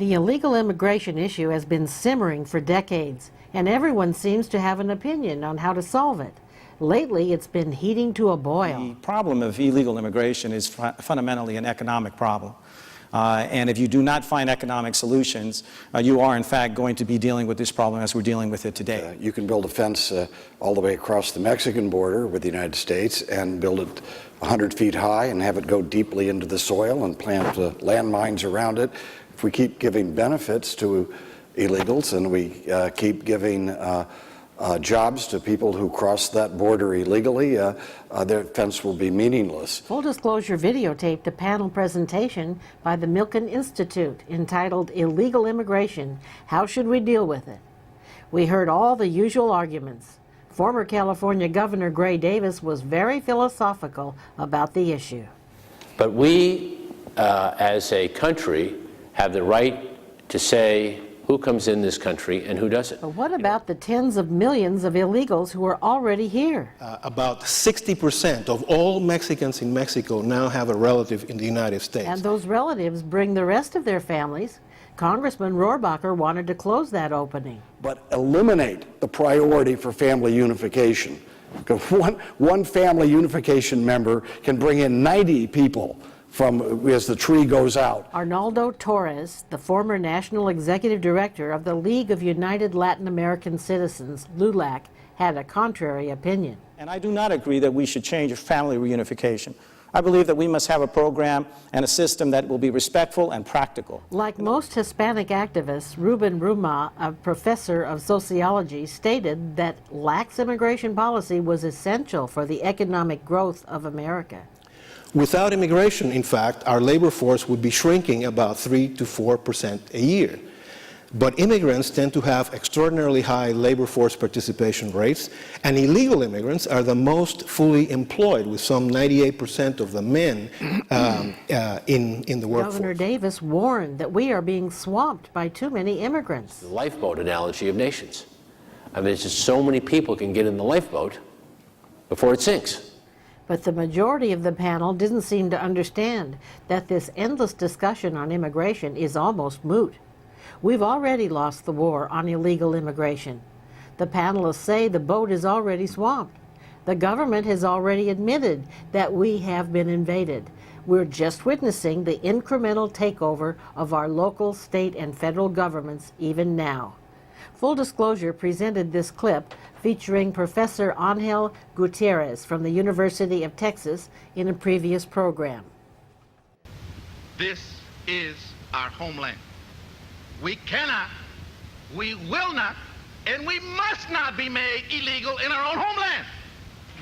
The illegal immigration issue has been simmering for decades, and everyone seems to have an opinion on how to solve it. Lately, it's been heating to a boil. The problem of illegal immigration is fundamentally an economic problem. And if you do not find economic solutions, you are in fact going to be dealing with this problem as we're dealing with it today. You can build a fence all the way across the Mexican border with the United States and build it 100 feet high and have it go deeply into the soil and plant landmines around it. If we keep giving benefits to illegals and we keep giving jobs to people who cross that border illegally, their fence will be meaningless. Full disclosure videotaped a panel presentation by the Milken Institute entitled Illegal Immigration, How Should We Deal with It? We heard all the usual arguments. Former California Governor Gray Davis was very philosophical about the issue. But we, as a country, have the right to say who comes in this country and who doesn't. But what about the tens of millions of illegals who are already here? About 60% of all Mexicans in Mexico now have a relative in the United States. And those relatives bring the rest of their families. Congressman Rohrabacher wanted to close that opening. But eliminate the priority for family unification. Because one family unification member can bring in 90 people as the tree goes out. Arnaldo Torres, the former National Executive Director of the League of United Latin American Citizens, LULAC, had a contrary opinion. And I do not agree that we should change family reunification. I believe that we must have a program and a system that will be respectful and practical. Like most Hispanic activists, Ruben Rumbaut, a professor of sociology, stated that lax immigration policy was essential for the economic growth of America. Without immigration, in fact, our labor force would be shrinking about 3 to 4% a year. But immigrants tend to have extraordinarily high labor force participation rates, and illegal immigrants are the most fully employed, with some 98% of the men in the workforce. Governor Davis warned that we are being swamped by too many immigrants. The lifeboat analogy of nations. I mean, it's just so many people can get in the lifeboat before it sinks. But the majority of the panel didn't seem to understand that this endless discussion on immigration is almost moot. We've already lost the war on illegal immigration. The panelists say the boat is already swamped. The government has already admitted that we have been invaded. We're just witnessing the incremental takeover of our local, state, and federal governments even now. Full Disclosure presented this clip featuring Professor Angel Gutierrez from the University of Texas in a previous program. This is our homeland. We cannot, we will not, and we must not be made illegal in our own homeland.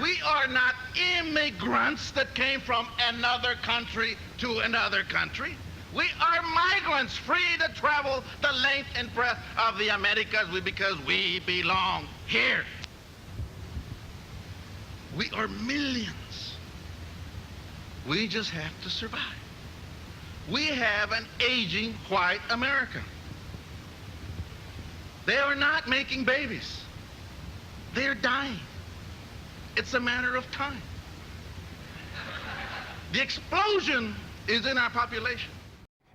We are not immigrants that came from another country to another country. We are migrants free to travel the length and breadth of the Americas because we belong here. We are millions. We just have to survive. We have an aging white America. They are not making babies. They're dying. It's a matter of time. The explosion is in our population.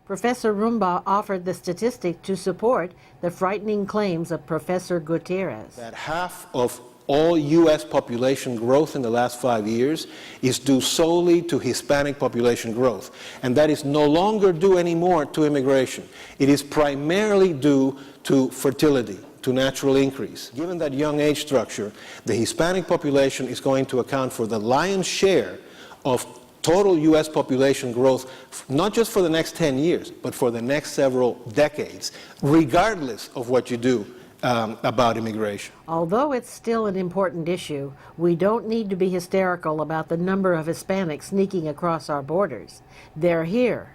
Professor Rumbaut offered the statistic to support the frightening claims of Professor Gutierrez. That half of all U.S. population growth in the last 5 years is due solely to Hispanic population growth. And that is no longer due anymore to immigration. It is primarily due to fertility, to natural increase. Given that young age structure, the Hispanic population is going to account for the lion's share of total U.S. population growth, not just for the next 10 years, but for the next several decades, regardless of what you do about immigration. Although it's still an important issue, we don't need to be hysterical about the number of Hispanics sneaking across our borders. They're here.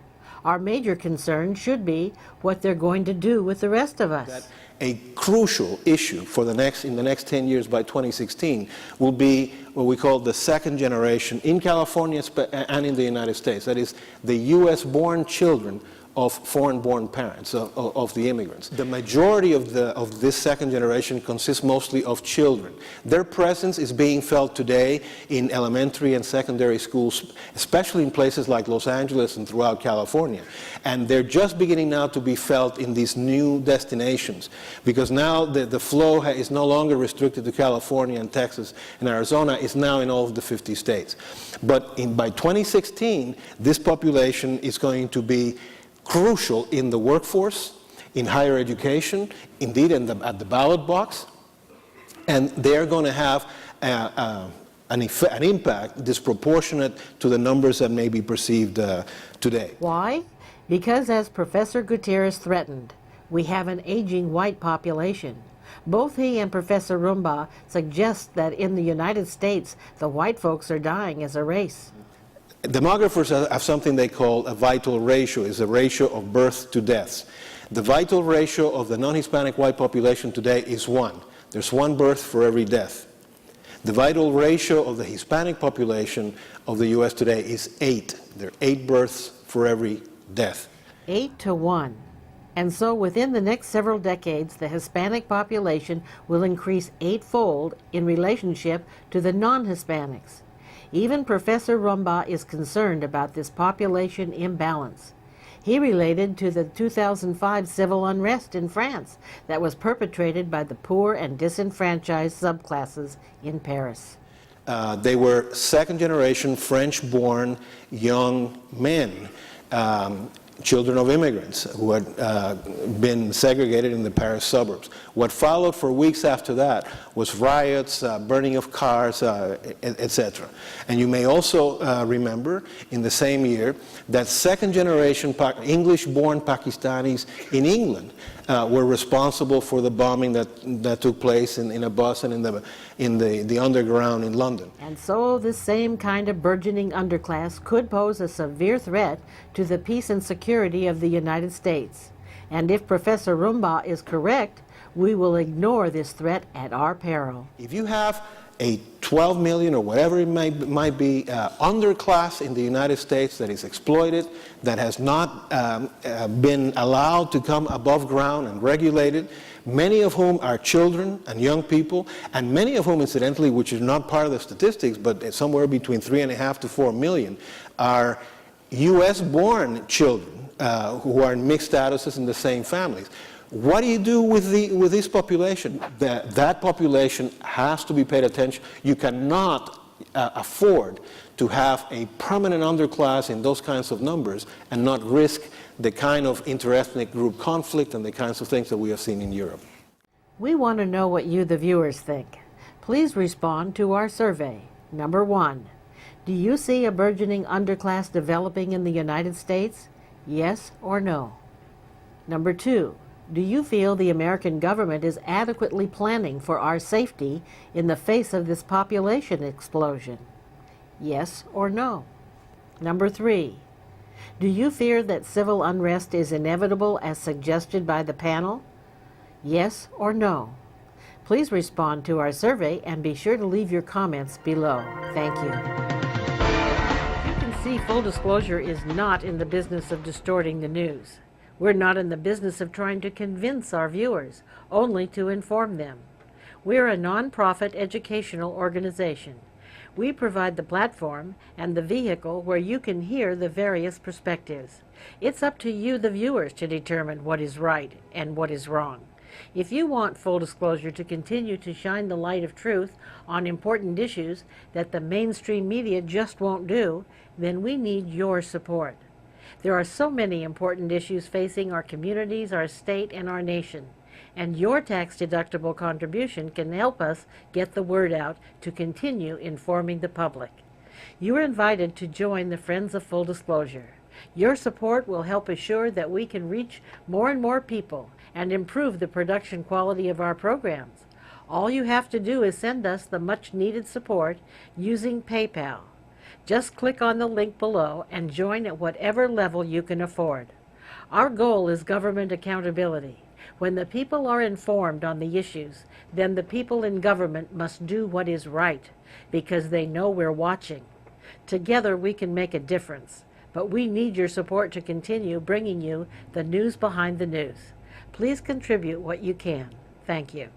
Our major concern should be what they're going to do with the rest of us. A crucial issue for in the next 10 years by 2016 will be what we call the second generation in California and in the United States. That is the U.S.-born children of foreign-born parents, of the immigrants. The majority of this second generation consists mostly of children. Their presence is being felt today in elementary and secondary schools, especially in places like Los Angeles and throughout California. And they're just beginning now to be felt in these new destinations, because now the flow is no longer restricted to California and Texas and Arizona. It's now in all of the 50 states. But by 2016, this population is going to be crucial in the workforce, in higher education, indeed at the ballot box, and they're going to have an impact disproportionate to the numbers that may be perceived today. Why? Because, as Professor Gutierrez threatened, we have an aging white population. Both he and Professor Rumbaut suggest that in the United States, the white folks are dying as a race. Demographers have something they call a vital ratio. It's a ratio of birth to deaths. The vital ratio of the non-Hispanic white population today is 1. There's 1 birth for every death. The vital ratio of the Hispanic population of the U.S. today is 8. There are 8 births for every death. 8 to 1. And so within the next several decades, the Hispanic population will increase 8-fold in relationship to the non-Hispanics. Even Professor Rumbaut is concerned about this population imbalance. He related to the 2005 civil unrest in France that was perpetrated by the poor and disenfranchised subclasses in Paris. They were second-generation French-born young men, children of immigrants who had been segregated in the Paris suburbs. What followed for weeks after that was riots, burning of cars, etc. And you may also remember in the same year that second-generation English-born Pakistanis in England were responsible for the bombing that took place in a bus and in the underground in London. And so this same kind of burgeoning underclass could pose a severe threat to the peace and security of the United States. And if Professor Rumbaut is correct, we will ignore this threat at our peril. If you have a 12 million or whatever it might be underclass in the United States that is exploited, that has not been allowed to come above ground and regulated, many of whom are children and young people, and many of whom, incidentally, which is not part of the statistics, but somewhere between 3.5 to 4 million, are U.S.-born children who are in mixed statuses in the same families. What do you do with this population? That population has to be paid attention. You cannot afford to have a permanent underclass in those kinds of numbers and not risk the kind of interethnic group conflict and the kinds of things that we have seen in Europe. We want to know what you, the viewers, think. Please respond to our survey. Number 1, do you see a burgeoning underclass developing in the United States? Yes or no? Number 2, do you feel the American government is adequately planning for our safety in the face of this population explosion? Yes or no? Number 3, do you fear that civil unrest is inevitable as suggested by the panel? Yes or no? Please respond to our survey and be sure to leave your comments below. Thank you. You can see Full Disclosure is not in the business of distorting the news. We're not in the business of trying to convince our viewers, only to inform them. We're a nonprofit educational organization. We provide the platform and the vehicle where you can hear the various perspectives. It's up to you, the viewers, to determine what is right and what is wrong. If you want Full Disclosure to continue to shine the light of truth on important issues that the mainstream media just won't do, then we need your support. There are so many important issues facing our communities, our state, and our nation, and your tax-deductible contribution can help us get the word out to continue informing the public. You are invited to join the Friends of Full Disclosure. Your support will help assure that we can reach more and more people and improve the production quality of our programs. All you have to do is send us the much-needed support using PayPal. Just click on the link below and join at whatever level you can afford. Our goal is government accountability. When the people are informed on the issues, then the people in government must do what is right, because they know we're watching. Together we can make a difference. but we need your support to continue bringing you the news behind the news. Please contribute what you can. Thank you.